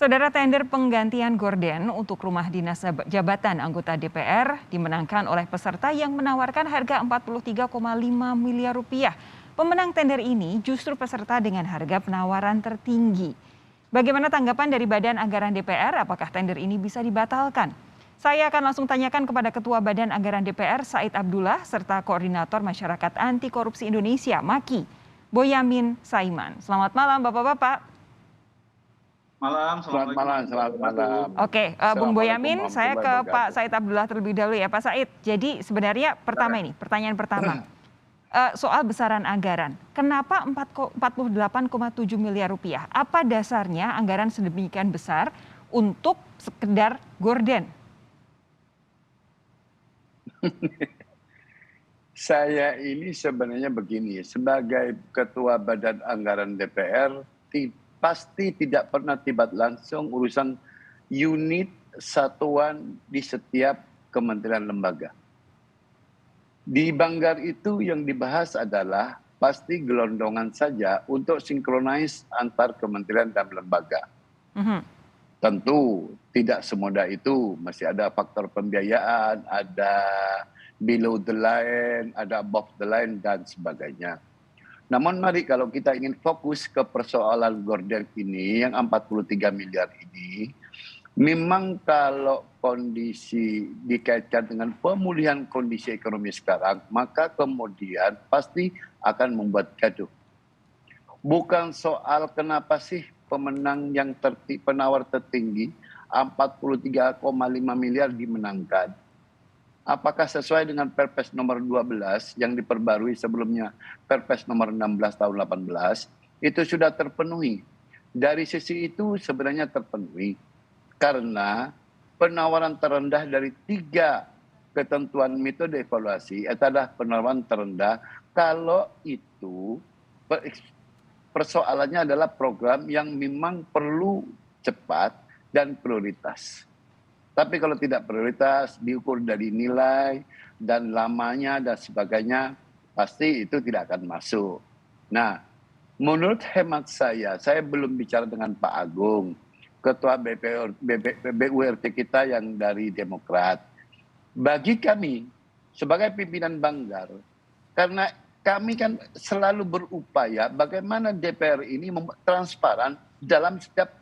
Saudara, tender penggantian gorden untuk rumah dinas jabatan anggota DPR dimenangkan oleh peserta yang menawarkan harga 43,5 miliar rupiah. Pemenang tender ini justru peserta dengan harga penawaran tertinggi. Bagaimana tanggapan dari Badan Anggaran DPR? Apakah tender ini bisa dibatalkan? Saya akan langsung tanyakan kepada Ketua Badan Anggaran DPR, Said Abdullah, serta Koordinator Masyarakat Anti Korupsi Indonesia, MAKI, Boyamin Saiman. Selamat malam, Bapak-Bapak. Selamat malam. Oke, Bung Boyamin, saya ke Pak Said Abdullah terlebih dahulu ya, Pak Said. Jadi sebenarnya pertanyaan pertama, soal besaran anggaran. Kenapa 48,7 miliar rupiah? Apa dasarnya anggaran sedemikian besar untuk sekedar gorden? Saya ini sebenarnya begini, sebagai Ketua Badan Anggaran DPR, pasti tidak pernah terlibat langsung urusan unit satuan di setiap kementerian lembaga. Di Banggar itu yang dibahas adalah pasti gelondongan saja untuk sinkronis antar kementerian dan lembaga. Tentu tidak semudah itu, masih ada faktor pembiayaan, ada below the line, ada above the line dan sebagainya. Namun mari kalau kita ingin fokus ke persoalan gorden ini yang 43 miliar ini, memang kalau kondisi dikaitkan dengan pemulihan kondisi ekonomi sekarang, maka kemudian pasti akan membuat gaduh. Bukan soal kenapa sih pemenang yang penawar tertinggi 43,5 miliar dimenangkan. Apakah sesuai dengan Perpres nomor 12 yang diperbarui sebelumnya Perpres nomor 16 tahun 18 itu sudah terpenuhi. Dari sisi itu sebenarnya terpenuhi karena penawaran terendah dari 3 ketentuan metode evaluasi adalah penawaran terendah kalau itu persoalannya adalah program yang memang perlu cepat dan prioritas. Tapi kalau tidak prioritas, diukur dari nilai dan lamanya dan sebagainya, pasti itu tidak akan masuk. Nah, menurut hemat saya belum bicara dengan Pak Agung, Ketua BURT kita yang dari Demokrat. Bagi kami, sebagai pimpinan Banggar, karena kami kan selalu berupaya bagaimana DPR ini transparan dalam setiap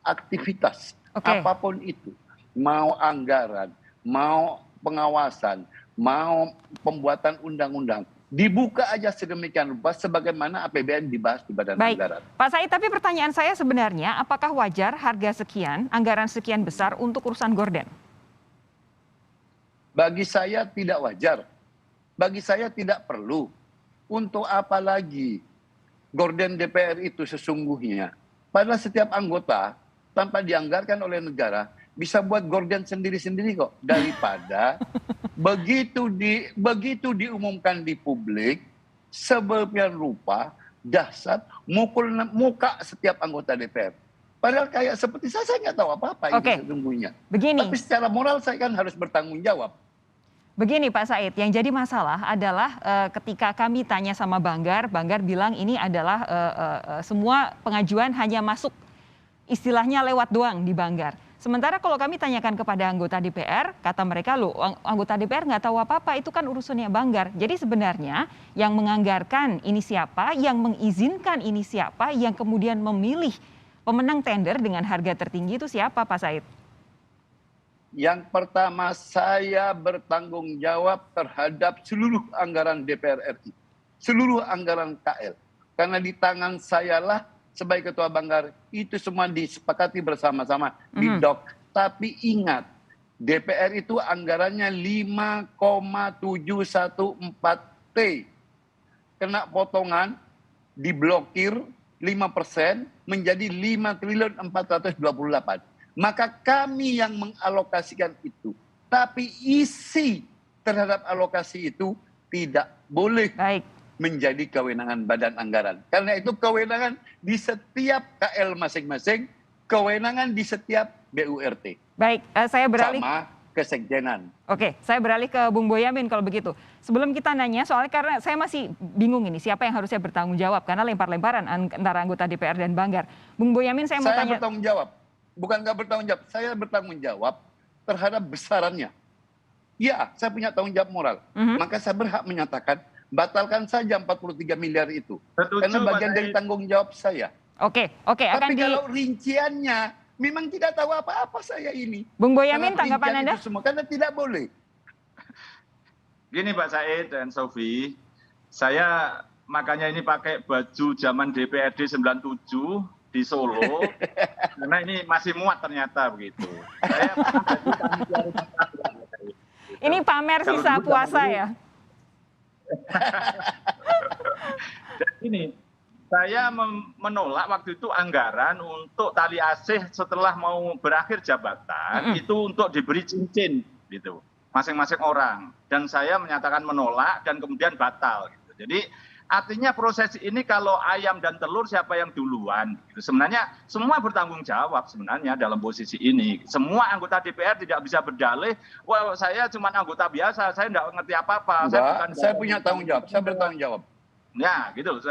aktivitas, apapun itu. Mau anggaran, mau pengawasan, mau pembuatan undang-undang. Dibuka aja sedemikian rupa sebagaimana APBN dibahas di Badan Anggaran. Pak Said, tapi pertanyaan saya sebenarnya apakah wajar harga sekian, anggaran sekian besar untuk urusan gorden? Bagi saya tidak wajar. Bagi saya tidak perlu. Untuk apa lagi gorden DPR itu sesungguhnya? Padahal setiap anggota tanpa dianggarkan oleh negara bisa buat gorden sendiri-sendiri kok, daripada begitu diumumkan di publik sedemikian rupa dahsyat mukul muka setiap anggota DPR. Padahal kayak seperti saya nggak tahu apa-apa itu sesungguhnya. Begini. Tapi secara moral saya kan harus bertanggung jawab. Begini Pak Said, yang jadi masalah adalah ketika kami tanya sama Banggar bilang ini adalah semua pengajuan hanya masuk istilahnya lewat doang di Banggar. Sementara kalau kami tanyakan kepada anggota DPR, kata mereka loh anggota DPR nggak tahu apa-apa, itu kan urusannya Banggar. Jadi sebenarnya yang menganggarkan ini siapa, yang mengizinkan ini siapa, yang kemudian memilih pemenang tender dengan harga tertinggi itu siapa Pak Said? Yang pertama, saya bertanggung jawab terhadap seluruh anggaran DPR RI. Seluruh anggaran KL. Karena di tangan saya lah sebagai Ketua Banggar, itu semua disepakati bersama-sama di DOK. Tapi ingat, DPR itu anggarannya 5,714 T. Kena potongan, diblokir 5% menjadi 5.428. Maka kami yang mengalokasikan itu. Tapi isi terhadap alokasi itu tidak boleh menjadi kewenangan Badan Anggaran. Karena itu kewenangan di setiap KL masing-masing, kewenangan di setiap BURT. Baik, saya beralih. Sama kesekjenan. Oke, saya beralih ke Bung Boyamin kalau begitu. Sebelum kita nanya, soalnya karena saya masih bingung ini siapa yang harusnya bertanggung jawab karena lempar-lemparan antara anggota DPR dan Banggar. Bung Boyamin, saya mau tanya. Saya bertanggung jawab. bukan nggak bertanggung jawab, saya bertanggung jawab terhadap besarannya. Ya, saya punya tanggung jawab moral. Maka saya berhak menyatakan, batalkan saja 43 miliar itu. Karena Setuju, bagian Pak dari Said. tanggung jawab saya. Oke, akan Tapi kalau rinciannya, memang tidak tahu apa-apa saya ini. Bung Boyamin, Kalau tanggapan rincian Anda? itu semua, karena tidak boleh. Gini Pak Said dan Sofi, saya makanya ini pakai baju zaman DPRD 97 di Solo, karena ini masih muat ternyata begitu. Saya pakai baju panitia rumah tangga. Ini pamer Kalau sisa dulu puasa zaman dulu- ya? Dan ini, saya menolak waktu itu anggaran untuk tali asih setelah mau berakhir jabatan, itu untuk diberi cincin gitu, masing-masing orang. Dan saya menyatakan menolak dan kemudian batal. Gitu. Jadi artinya proses ini kalau ayam dan telur siapa yang duluan. Gitu. Sebenarnya semua bertanggung jawab sebenarnya dalam posisi ini. Semua anggota DPR tidak bisa berdalih, wah saya cuma anggota biasa, saya tidak ngerti apa-apa. Saya punya tanggung jawab, saya bertanggung jawab. Ya gitu.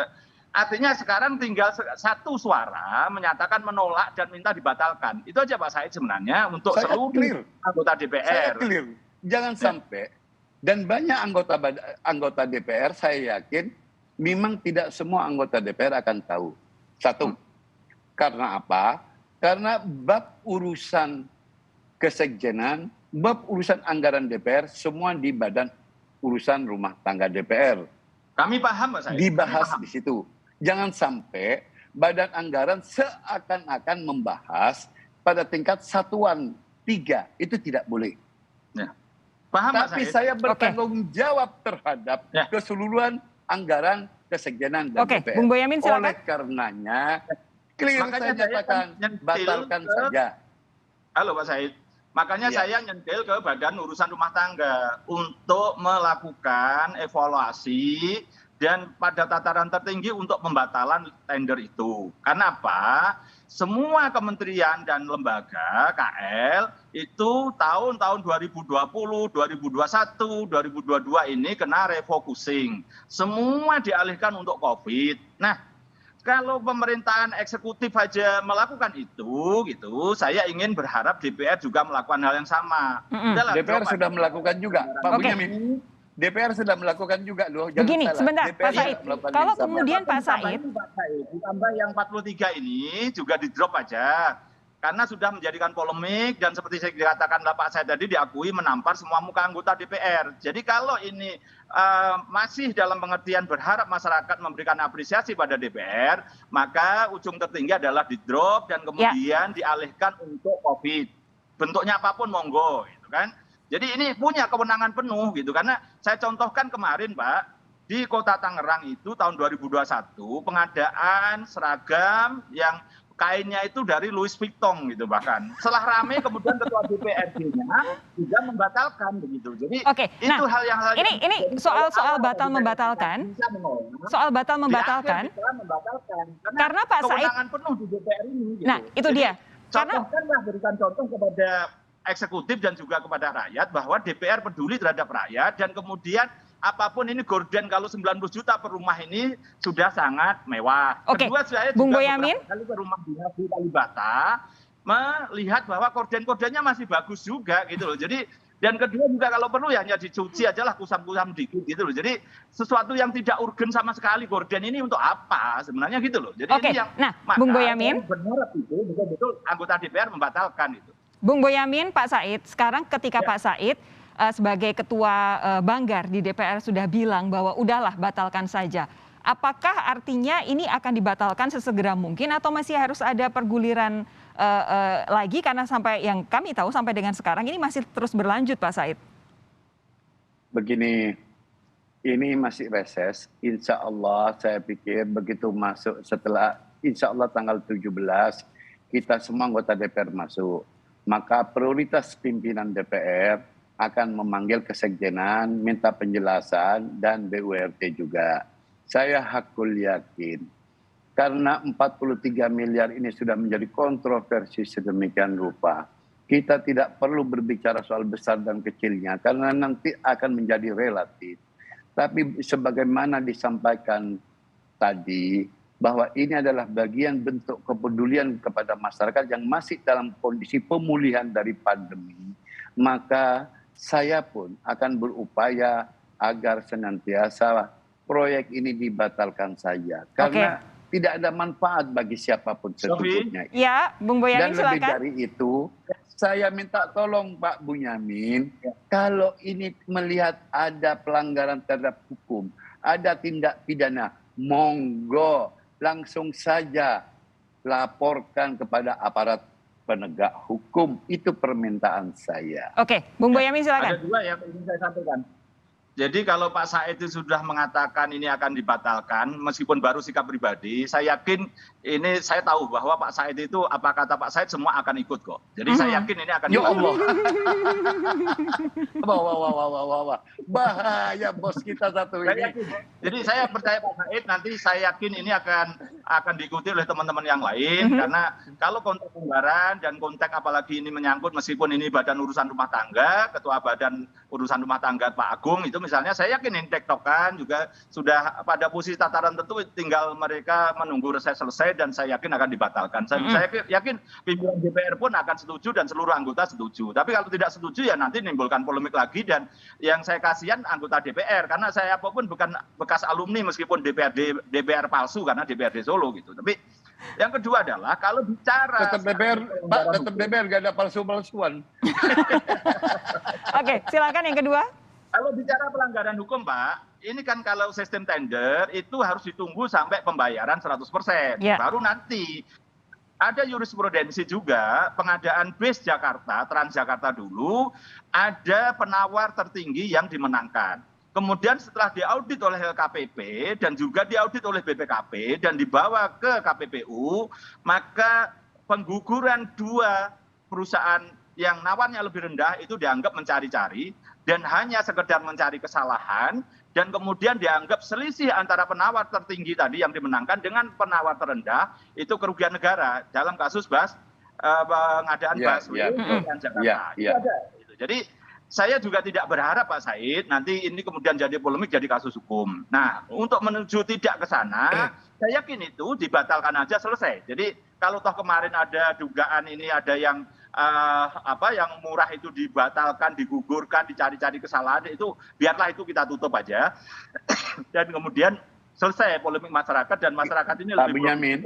Artinya sekarang tinggal satu suara menyatakan menolak dan minta dibatalkan. Itu aja Pak Said sebenarnya untuk Saya seluruh clear. anggota Saya DPR. clear. Jangan sampai, dan banyak anggota DPR saya yakin, memang tidak semua anggota DPR akan tahu. Satu, karena apa? Karena bab urusan kesekjenan, bab urusan anggaran DPR, semua di badan urusan rumah tangga DPR. Kami paham Pak Said. Dibahas di situ. Jangan sampai badan anggaran seakan-akan membahas pada tingkat satuan 3. Itu tidak boleh. Ya. Paham Pak Tapi Said? saya bertanggung jawab terhadap keseluruhan anggaran kesekjenan dan DPR. Bung Boyamin silakan. Oleh karenanya, clear Makanya saya saya nyatakan, nyentil batalkan ke- saja. Halo Pak Said. Makanya Iya. saya nyentil ke badan urusan rumah tangga untuk melakukan evaluasi dan pada tataran tertinggi untuk pembatalan tender itu. Karena apa? Semua kementerian dan lembaga KL itu tahun-tahun 2020, 2021, 2022 ini kena refocusing. Semua dialihkan untuk COVID. Nah, kalau pemerintahan eksekutif aja melakukan itu, gitu, saya ingin berharap DPR juga melakukan hal yang sama. Udahlah, DPR drop sudah aja. melakukan juga, Pak Oke. Bunyamin. DPR sudah melakukan juga loh. Jangan Begini, salah. sebentar, DPR Pak Said. melakukan Kalau yang sama. kemudian Pak Ditambah Said, ini, Pak Said, ditambah yang 43 ini juga di drop aja. Karena sudah menjadikan polemik dan seperti saya dikatakan Pak Said tadi diakui menampar semua muka anggota DPR. Jadi kalau ini masih dalam pengertian berharap masyarakat memberikan apresiasi pada DPR, maka ujung tertinggi adalah di drop dan kemudian dialihkan untuk COVID. Bentuknya apapun monggo, gitu kan. Jadi ini punya kewenangan penuh gitu, karena saya contohkan kemarin Pak, di Kota Tangerang itu tahun 2021 pengadaan seragam yang kainnya itu dari Louis Vuitton gitu bahkan. Setelah rame kemudian ketua DPRD-nya juga membatalkan begitu. Jadi itu hal yang ini soal batal membatalkan. Soal batal membatalkan. Karena Pak Said kewenangan penuh di DPR ini. Gitu. Nah, itu dia. Karena Contohkanlah, berikan contoh kepada eksekutif dan juga kepada rakyat bahwa DPR peduli terhadap rakyat dan kemudian apapun ini gorden kalau 90 juta per rumah ini sudah sangat mewah. Oke. Kedua saya Bung juga Boyamin? beberapa kali ke rumah dinas di Kalibata melihat bahwa korden-kordennya masih bagus juga gitu loh. Jadi dan kedua juga kalau perlu ya hanya dicuci aja lah kusam-kusam dikit gitu loh. Jadi sesuatu yang tidak urgen sama sekali gorden ini untuk apa sebenarnya gitu loh. Jadi ini yang Bung Boyamin, berharap itu betul-betul anggota DPR membatalkan itu. Bung Boyamin, Pak Said, sekarang ketika Pak Said sebagai ketua Banggar di DPR sudah bilang bahwa udahlah batalkan saja. Apakah artinya ini akan dibatalkan sesegera mungkin atau masih harus ada perguliran lagi karena sampai yang kami tahu sampai dengan sekarang ini masih terus berlanjut Pak Said? Begini, ini masih reses. Insya Allah saya pikir begitu masuk setelah insya Allah tanggal 17 kita semua anggota DPR masuk. Maka prioritas pimpinan DPR akan memanggil kesekjenan, minta penjelasan, dan BURT juga. Saya hakul yakin, karena 43 miliar ini sudah menjadi kontroversi sedemikian rupa, kita tidak perlu berbicara soal besar dan kecilnya, karena nanti akan menjadi relatif. Tapi sebagaimana disampaikan tadi, bahwa ini adalah bagian bentuk kepedulian kepada masyarakat yang masih dalam kondisi pemulihan dari pandemi, maka saya pun akan berupaya agar senantiasa proyek ini dibatalkan saja. Karena tidak ada manfaat bagi siapapun sebetulnya. Ya, Bung Boyamin Dan lebih silakan. dari itu, saya minta tolong Pak Bunyamin, kalau ini melihat ada pelanggaran terhadap hukum, ada tindak pidana, monggo langsung saja laporkan kepada aparat penegak hukum. Itu permintaan saya. Oke, Bung Boyamin silakan. Ada dua yang ingin saya sampaikan. Jadi kalau Pak Said itu sudah mengatakan ini akan dibatalkan, meskipun baru sikap pribadi, saya yakin ini, saya tahu bahwa Pak Said itu, apa kata Pak Said, semua akan ikut kok. Jadi saya yakin ini akan Ya dibatalkan. Allah. Wah. Bahaya bos kita satu Saya ini. yakin. Jadi saya percaya Pak Said, nanti saya yakin ini akan diikuti oleh teman-teman yang lain, karena kalau konteks anggaran dan konteks apalagi ini menyangkut, meskipun ini badan urusan rumah tangga, ketua badan urusan rumah tangga Pak Agung itu misalnya, saya yakin ini tektokan juga sudah pada posisi tataran tentu, tinggal mereka menunggu reses selesai dan saya yakin akan dibatalkan. Saya yakin pimpinan DPR pun akan setuju dan seluruh anggota setuju. Tapi kalau tidak setuju ya nanti menimbulkan polemik lagi, dan yang saya kasihan anggota DPR, karena saya apapun bukan bekas alumni meskipun DPR palsu karena DPRD Solo gitu. Tapi yang kedua adalah kalau bicara Tetap DPR, Pak, tetap DPR gak ada palsu-palsuan. Oke, silakan yang kedua. Kalau bicara pelanggaran hukum, Pak, ini kan kalau sistem tender itu harus ditunggu sampai pembayaran 100%. Ya. Baru nanti ada jurisprudensi juga, pengadaan BUS Jakarta, Transjakarta dulu, ada penawar tertinggi yang dimenangkan. Kemudian setelah diaudit oleh LKPP dan juga diaudit oleh BPKP dan dibawa ke KPPU, maka pengguguran dua perusahaan yang nawarnya lebih rendah itu dianggap mencari-cari dan hanya sekedar mencari kesalahan, dan kemudian dianggap selisih antara penawar tertinggi tadi yang dimenangkan dengan penawar terendah itu kerugian negara dalam kasus pengadaan busway Transjakarta. Itu ada. Jadi saya juga tidak berharap Pak Said nanti ini kemudian jadi polemik, jadi kasus hukum. Nah, untuk menuju tidak ke sana, saya yakin itu dibatalkan aja, selesai. Jadi kalau toh kemarin ada dugaan ini ada yang yang murah itu dibatalkan, digugurkan, dicari-cari kesalahan, itu biarlah itu kita tutup aja. Dan kemudian selesai polemik masyarakat, dan masyarakat ini Pak lebih Bunyamin,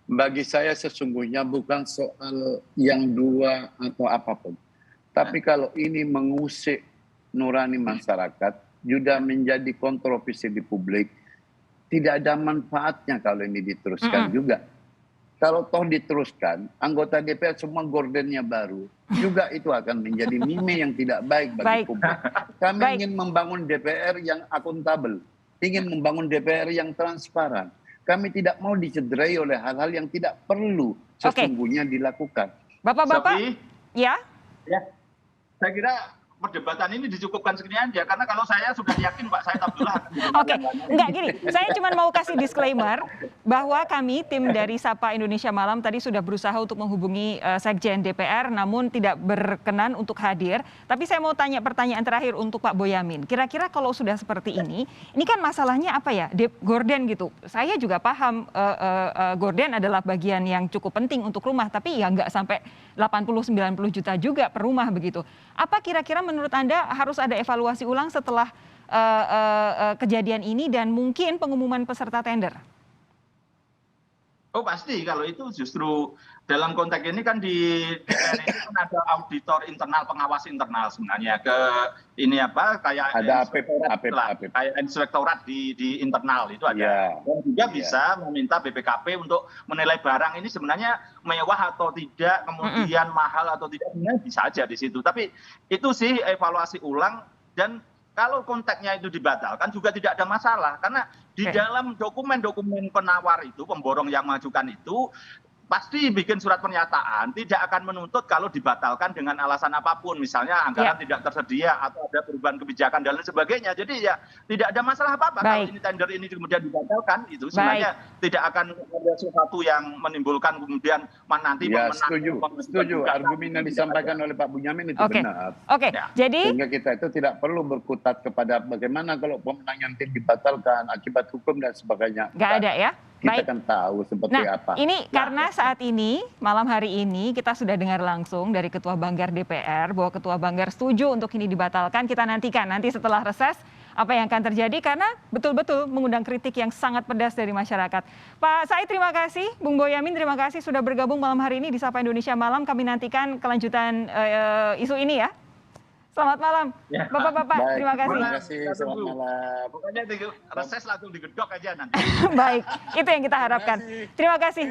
bagi saya sesungguhnya bukan soal yang dua atau apapun. Tapi kalau ini mengusik nurani masyarakat, juga menjadi kontroversi di publik, tidak ada manfaatnya kalau ini diteruskan juga. Kalau toh diteruskan, anggota DPR semua gordennya baru, juga itu akan menjadi meme yang tidak baik bagi publik. Kami ingin membangun DPR yang akuntabel, ingin membangun DPR yang transparan. Kami tidak mau dicederai oleh hal-hal yang tidak perlu sesungguhnya dilakukan. Bapak-bapak, ya? Ya, saya kira perdebatan ini dicukupkan segini aja, karena kalau saya sudah yakin Pak Said Abdullah. Oke, enggak gini, saya cuma mau kasih disclaimer bahwa kami tim dari Sapa Indonesia Malam tadi sudah berusaha untuk menghubungi Sekjen DPR namun tidak berkenan untuk hadir. Tapi saya mau tanya pertanyaan terakhir untuk Pak Boyamin. Kira-kira kalau sudah seperti ini kan masalahnya apa ya? Gorden gitu. Saya juga paham gorden adalah bagian yang cukup penting untuk rumah, tapi ya nggak sampai 80-90 juta juga per rumah begitu. Apa kira-kira menurut Anda harus ada evaluasi ulang setelah kejadian ini dan mungkin pengumuman peserta tender? Oh pasti, kalau itu justru dalam konteks ini kan di DPR ini kan ada auditor internal, pengawas internal sebenarnya ke ini kayak ada kayak inspektorat di internal itu ada. Dan juga bisa meminta BPKP untuk menilai barang ini sebenarnya mewah atau tidak, kemudian mahal atau tidak, bisa aja di situ. Tapi itu sih evaluasi ulang, dan kalau konteksnya itu dibatalkan juga tidak ada masalah, karena di dalam dokumen-dokumen penawar itu, pemborong yang mengajukan itu pasti bikin surat pernyataan tidak akan menuntut kalau dibatalkan dengan alasan apapun, misalnya anggaran tidak tersedia atau ada perubahan kebijakan dan lain sebagainya. Jadi ya tidak ada masalah apa-apa kalau ini tender ini kemudian dibatalkan, itu sebenarnya tidak akan ada sesuatu yang menimbulkan kemudian nanti setuju. Argumen yang disampaikan oleh Pak Bunyamin itu benar. Jadi sehingga kita itu tidak perlu berkutat kepada bagaimana kalau pemenang yang dibatalkan akibat hukum dan sebagainya. Nggak ada ya? kita Baik. akan tahu seperti Nah, apa. ini karena saat ini, malam hari ini kita sudah dengar langsung dari Ketua Banggar DPR bahwa Ketua Banggar setuju untuk ini dibatalkan. Kita nantikan nanti setelah reses apa yang akan terjadi karena betul-betul mengundang kritik yang sangat pedas dari masyarakat. Pak Said, terima kasih. Bung Boyamin, terima kasih sudah bergabung malam hari ini di Sapa Indonesia Malam. Kami nantikan kelanjutan isu ini ya. Selamat malam, Ya. Bapak-bapak. Baik, Terima kasih. terima kasih. Selamat malam. Pokoknya reses langsung digedok aja nanti. Baik, itu yang kita harapkan. Terima kasih.